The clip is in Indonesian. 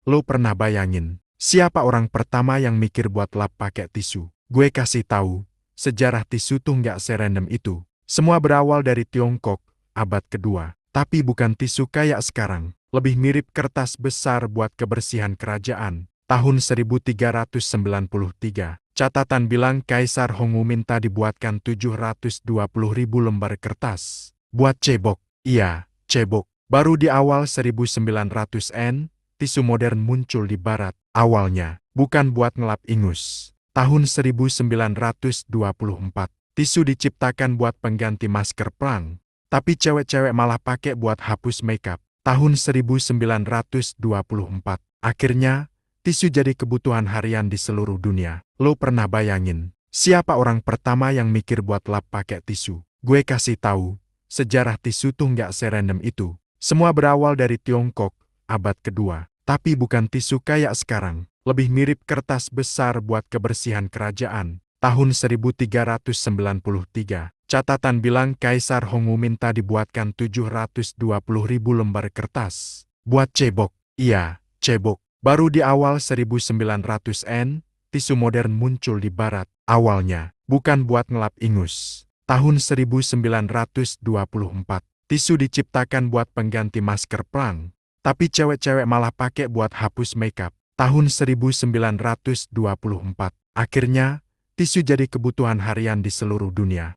Lo pernah bayangin, siapa orang pertama yang mikir buat lap pakai tisu? Gue kasih tahu, sejarah tisu tuh nggak serandom itu. Semua berawal dari Tiongkok, abad kedua. Tapi bukan tisu kayak sekarang. Lebih mirip kertas besar buat kebersihan kerajaan. Tahun 1393, catatan bilang Kaisar Hongwu minta dibuatkan 720.000 lembar kertas. Buat cebok. Iya, cebok. Baru di awal 1900-an, tisu modern muncul di barat. Awalnya, bukan buat ngelap ingus. Tahun 1924, tisu diciptakan buat pengganti masker perang. Tapi cewek-cewek malah pakai buat hapus makeup. Tahun 1924, akhirnya, tisu jadi kebutuhan harian di seluruh dunia. Lo pernah bayangin, siapa orang pertama yang mikir buat lap pakai tisu? Gue kasih tahu, sejarah tisu tuh nggak serandom itu. Semua berawal dari Tiongkok, abad kedua. Tapi bukan tisu kayak sekarang. Lebih mirip kertas besar buat kebersihan kerajaan. Tahun 1393, catatan bilang Kaisar Hongwu minta dibuatkan 720.000 lembar kertas. Buat cebok. Iya, cebok. Baru di awal 1900-an, tisu modern muncul di barat. Awalnya, bukan buat ngelap ingus. Tahun 1924, tisu diciptakan buat pengganti masker perang. Tapi cewek-cewek malah pakai buat hapus makeup. Tahun 1924, akhirnya, tisu jadi kebutuhan harian di seluruh dunia.